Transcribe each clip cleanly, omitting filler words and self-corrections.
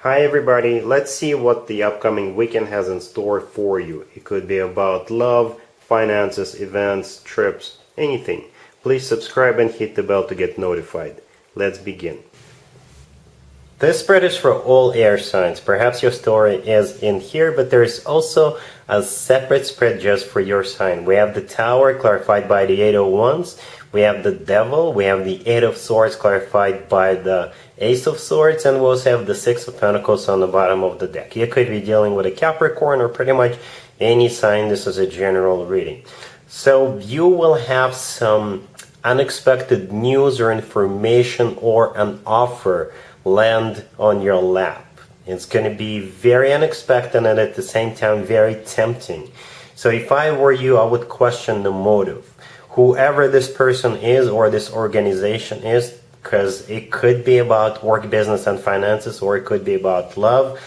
Hi everybody, let's see what the upcoming weekend has in store for you. It could be about love, finances, events, trips, anything. Please subscribe and hit the bell to get notified. Let's begin. This spread is for all air signs. Perhaps your story is in here, but there is also a separate spread just for your sign. We have the Tower clarified by the Eight of Wands. We have the Devil. We have the Eight of Swords clarified by the Ace of Swords. And we also have the Six of Pentacles on the bottom of the deck. You could be dealing with a Capricorn or pretty much any sign. This is a general reading. So you will have some unexpected news or information or an offer land on your lap. It's going to be very unexpected and at the same time very tempting. So if I were you, I would question the motive. Whoever this person is or this organization is, because it could be about work, business, and finances, or it could be about love.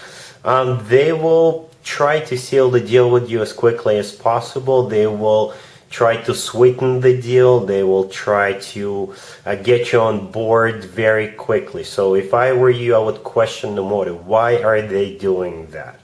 They will try to seal the deal with you as quickly as possible. They will try to sweeten the deal. They will try to get you on board very quickly. So if I were you, I would question the motive. Why are they doing that?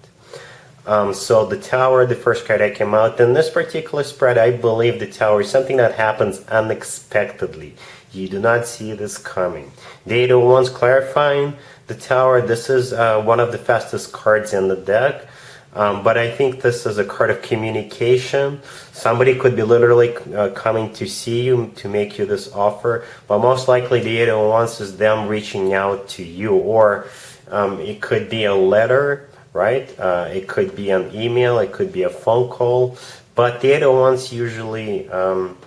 So the Tower, the first card that came out. In this particular spread, I believe the Tower is something that happens unexpectedly. You do not see this coming. The Eight of Wands clarifying the Tower. This is one of the fastest cards in the deck. But I think this is a card of communication. Somebody could be literally coming to see you to make you this offer, but most likely the Eight of Wands is them reaching out to you, or it could be a letter, right? It could be an email, it could be a phone call, but the Eight of Wands usually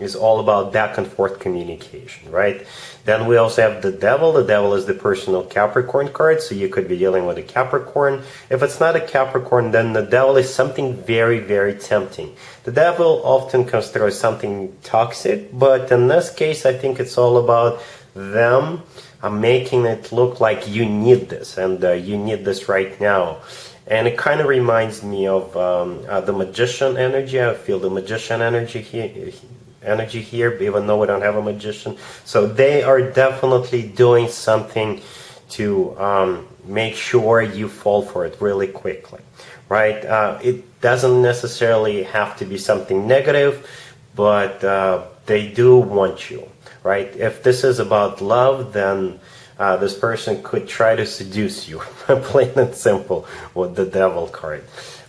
is all about back and forth communication, right? Then we also have the Devil. The Devil is the personal Capricorn card, so you could be dealing with a Capricorn. If it's not a Capricorn, then the Devil is something very, very tempting. The Devil often comes through as something toxic, but in this case, I think it's all about them making it look like you need this, and you need this right now. And it kind of reminds me of the Magician energy. I feel the Magician energy here, even though we don't have a magician. So they are definitely doing something to make sure you fall for it really quickly, right? It doesn't necessarily have to be something negative, but they do want you, right? If this is about love, then this person could try to seduce you, plain and simple, with the Devil card.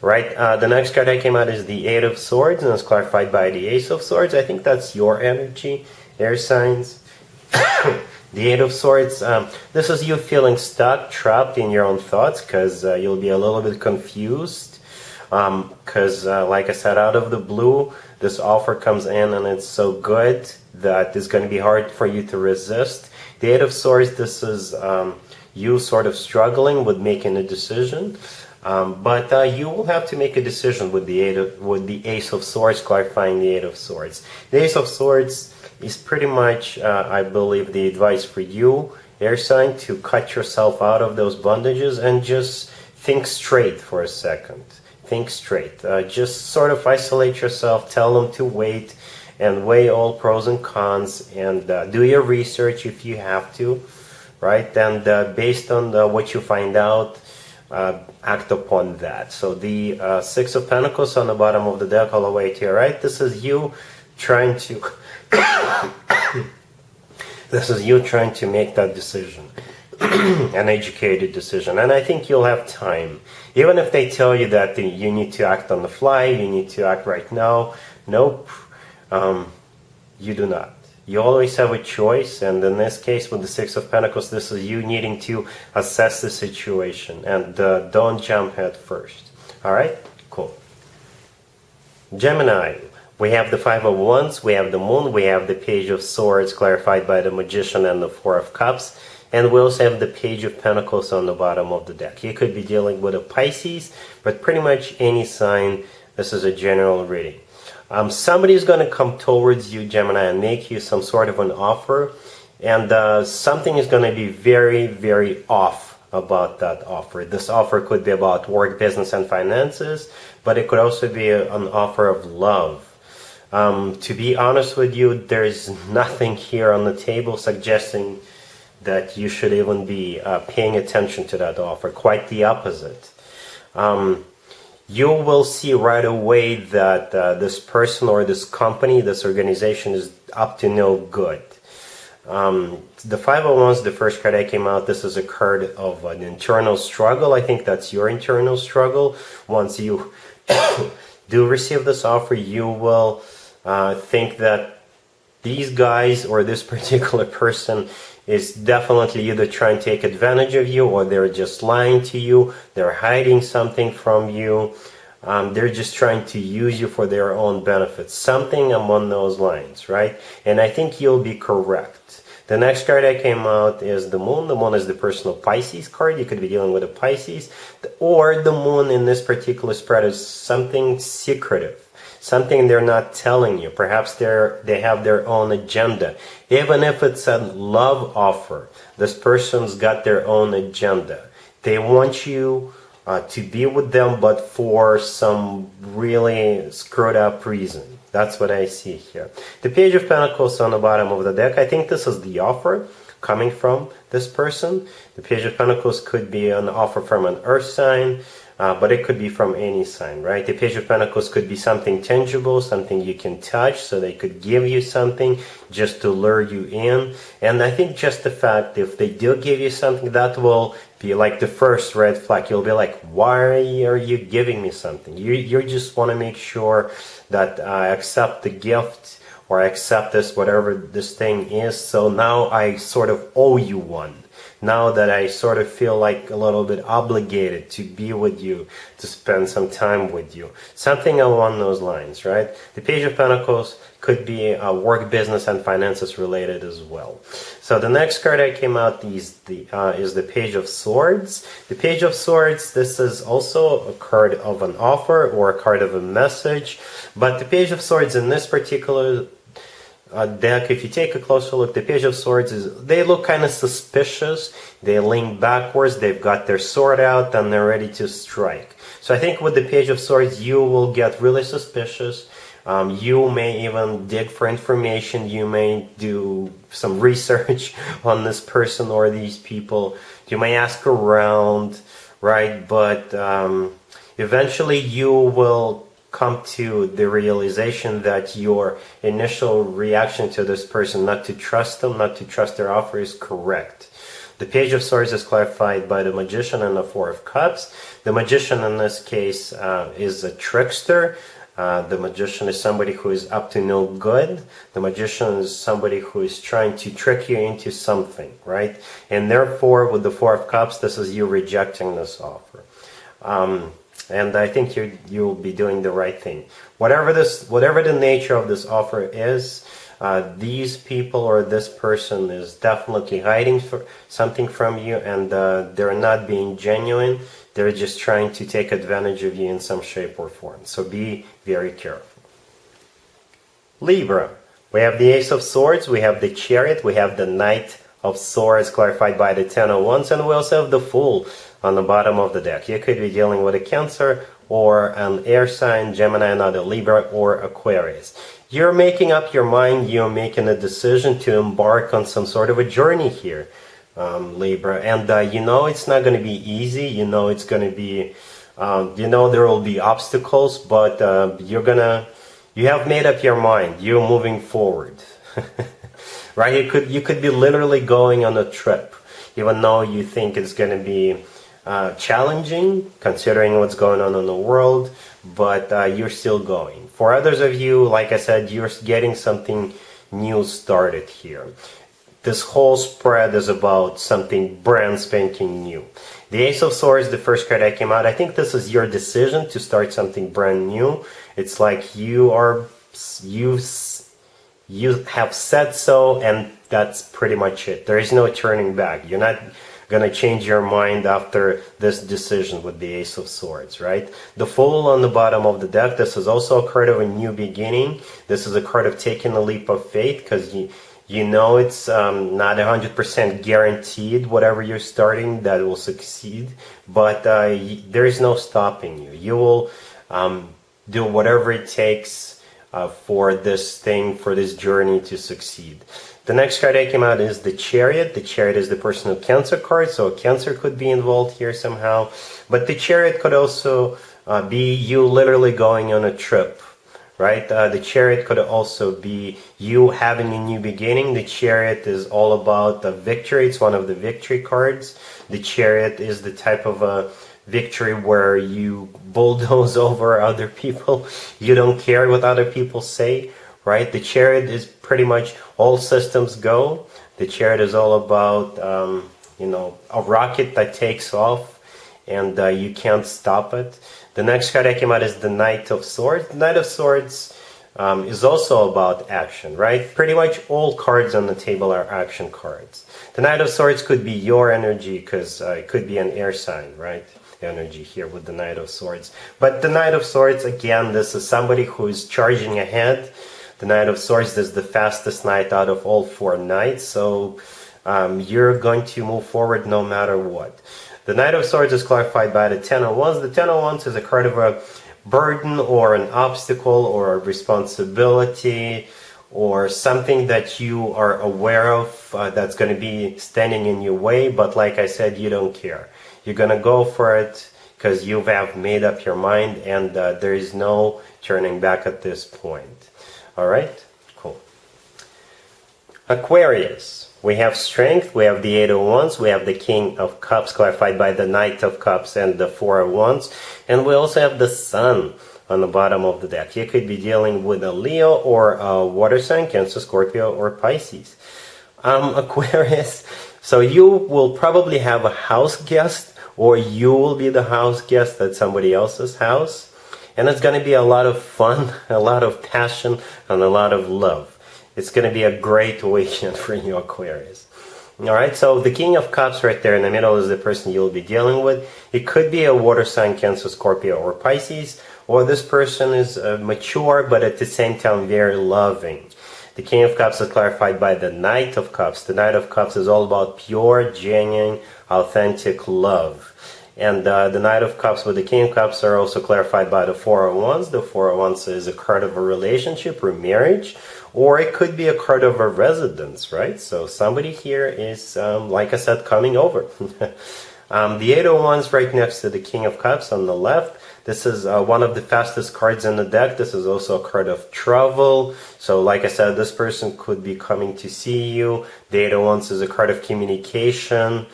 Right, the next card that came out is the Eight of Swords, and it's clarified by the Ace of Swords. I think that's your energy, air signs. The Eight of Swords, this is you feeling stuck, trapped in your own thoughts, because you'll be a little bit confused. Because, like I said, out of the blue, this offer comes in, and it's so good that it's going to be hard for you to resist. The Eight of Swords, this is you sort of struggling with making a decision. But you will have to make a decision with the Ace of Swords, clarifying the Eight of Swords. The Ace of Swords is pretty much, I believe, the advice for you, air sign, to cut yourself out of those bondages and just think straight for a second. Think straight. Just sort of isolate yourself, tell them to wait, and weigh all pros and cons, and do your research if you have to, right? And based on what you find out, act upon that. So the Six of Pentacles on the bottom of the deck all the way to your right, this is you trying to this is you trying to make that decision, an educated decision. And I think you'll have time, even if they tell you that you need to act on the fly, you need to act right now. Nope, you do not. You always have a choice, and in this case with the Six of Pentacles, this is you needing to assess the situation, and don't jump head first. Alright? Cool. Gemini, we have the Five of Wands, we have the Moon, we have the Page of Swords clarified by the Magician and the Four of Cups, and we also have the Page of Pentacles on the bottom of the deck. You could be dealing with a Pisces, but pretty much any sign. This is a general reading. Somebody is going to come towards you, Gemini, and make you some sort of an offer, and something is going to be very, very off about that offer. This offer could be about work, business, and finances, but it could also be an offer of love. To be honest with you, there's nothing here on the table suggesting that you should even be paying attention to that offer. Quite the opposite. You will see right away that this person or this company, this organization is up to no good. The 501s, the first card that came out, this is a card of an internal struggle. I think that's your internal struggle. Once you do receive this offer, you will think that these guys or this particular person is definitely either trying to take advantage of you, or they're just lying to you, they're hiding something from you, they're just trying to use you for their own benefits, something among those lines, right? And I think you'll be correct. The next card that came out is the Moon. The Moon is the personal Pisces card. You could be dealing with a Pisces, or the Moon in this particular spread is something secretive, something they're not telling you. Perhaps they have their own agenda. Even if it's a love offer, this person's got their own agenda. They want you to be with them, but for some really screwed up reason. That's what I see here. The Page of Pentacles on the bottom of the deck. I think this is the offer coming from this person. The Page of Pentacles could be an offer from an earth sign, but it could be from any sign, right? The Page of Pentacles could be something tangible, something you can touch, so they could give you something just to lure you in. And I think just the fact, if they do give you something, that will be like the first red flag. You'll be like, why are you giving me something? You just want to make sure that I accept the gift, or I accept this, whatever this thing is, so now I sort of owe you one. Now that I sort of feel like a little bit obligated to be with you, to spend some time with you. Something along those lines, right? The Page of Pentacles could be work, business, and finances related as well. So the next card that came out is the Page of Swords. The Page of Swords, this is also a card of an offer or a card of a message. But the Page of Swords in this particular deck, if you take a closer look, the Page of Swords they look kind of suspicious. They lean backwards, they've got their sword out, and they're ready to strike. So I think with the Page of Swords, you will get really suspicious. You may even dig for information. You may do some research on this person or these people. You may ask around, right? But eventually you will come to the realization that your initial reaction to this person, not to trust them, not to trust their offer, is correct. The Page of Swords is clarified by the Magician and the Four of Cups. The Magician in this case is a trickster. The Magician is somebody who is up to no good. The Magician is somebody who is trying to trick you into something, right? And therefore, with the Four of Cups, this is you rejecting this offer. And I think you'll be doing the right thing. Whatever the nature of this offer is, these people or this person is definitely hiding something from you, and they're not being genuine. They're just trying to take advantage of you in some shape or form. So be very careful. Libra. We have the Ace of Swords, we have the Chariot, we have the Knight of Swords clarified by the Ten of Wands, and we also have the Fool on the bottom of the deck. You could be dealing with a Cancer or an air sign, Gemini, another Libra, or Aquarius. You're making up your mind, you're making a decision to embark on some sort of a journey here, Libra. And you know it's not going to be easy, you know it's going to be, you know there will be obstacles, but you have made up your mind, you're moving forward. Right? You could be literally going on a trip, even though you think it's going to be challenging considering what's going on in the world, but you're still going. For others of you, like I said, you're getting something new started here. This whole spread is about something brand spanking new. The Ace of Swords, the first card that came out, I think this is your decision to start something brand new. It's like you have said so, and that's pretty much it. There is no turning back. You're not going to change your mind after this decision with the Ace of Swords, right? The Fool on the bottom of the deck, this is also a card of a new beginning. This is a card of taking a leap of faith, because you know it's not 100% guaranteed whatever you're starting that will succeed, but there is no stopping you. You will do whatever it takes for this thing, for this journey to succeed. The next card that came out is the Chariot. The Chariot is the personal Cancer card, so Cancer could be involved here somehow. But the Chariot could also be you literally going on a trip, right? The Chariot could also be you having a new beginning. The Chariot is all about the victory. It's one of the victory cards. The Chariot is the type of a victory where you bulldoze over other people. You don't care what other people say, right? The Chariot is pretty much all systems go. The Chariot is all about, a rocket that takes off and you can't stop it. The next card that came out is the Knight of Swords. The Knight of Swords is also about action, right? Pretty much all cards on the table are action cards. The Knight of Swords could be your energy, because it could be an air sign, right? Energy here with the Knight of Swords. But the Knight of Swords, again, this is somebody who is charging ahead. The Knight of Swords is the fastest knight out of all 4 knights, so you're going to move forward no matter what. The Knight of Swords is clarified by the Ten of Wands. The Ten of Wands is a card of a burden or an obstacle or a responsibility or something that you are aware of that's going to be standing in your way, but like I said, you don't care. You're going to go for it because you have made up your mind, and there is no turning back at this point. All right? Cool. Aquarius. We have Strength, we have the Eight of Wands, we have the King of Cups clarified by the Knight of Cups and the Four of Wands, and we also have the Sun on the bottom of the deck. You could be dealing with a Leo or a water sign, Cancer, Scorpio, or Pisces. Aquarius, so you will probably have a house guest, or you will be the house guest at somebody else's house, and it's going to be a lot of fun, a lot of passion, and a lot of love. It's going to be a great weekend for you, Aquarius. Alright, so the King of Cups right there in the middle is the person you'll be dealing with. It could be a water sign, Cancer, Scorpio, or Pisces, or this person is mature, but at the same time very loving. The King of Cups is clarified by the Knight of Cups. The Knight of Cups is all about pure, genuine, authentic love. And the Knight of Cups with the King of Cups are also clarified by the Four of Wands. The Four of Wands is a card of a relationship or marriage, or it could be a card of a residence, right? So somebody here is, like I said, coming over. The Eight of Wands right next to the King of Cups on the left. This is one of the fastest cards in the deck. This is also a card of travel. So like I said, this person could be coming to see you. The Eight of Wands is a card of communication.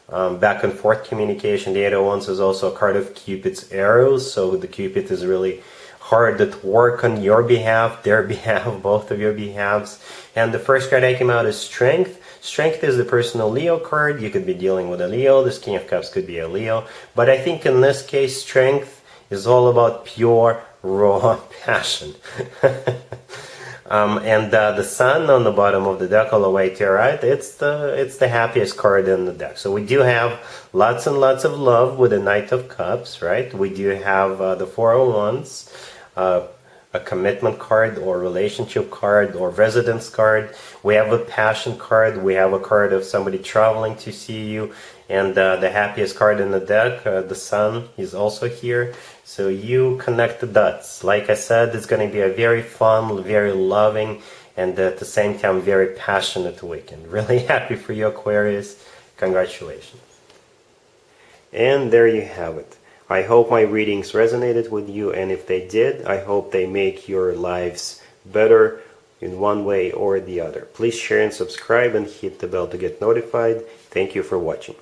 Back and forth communication. The Eight of Wands is also a card of Cupid's arrows, so the Cupid is really hard at work on your behalf, their behalf, both of your behalves. And the first card that came out is Strength. Strength is the personal Leo card. You could be dealing with a Leo. This King of Cups could be a Leo. But I think in this case, Strength is all about pure, raw passion. And the Sun on the bottom of the deck all the way to your right, it's the happiest card in the deck. So we do have lots and lots of love with the Knight of Cups, right? We do have the Four of Wands, a commitment card or relationship card or residence card. We have a passion card. We have a card of somebody traveling to see you. And the happiest card in the deck, the Sun, is also here. So you connect the dots. Like I said, it's going to be a very fun, very loving, and at the same time very passionate weekend. Really happy for you, Aquarius. Congratulations. And there you have it. I hope my readings resonated with you, and if they did, I hope they make your lives better in one way or the other. Please share and subscribe and hit the bell to get notified. Thank you for watching.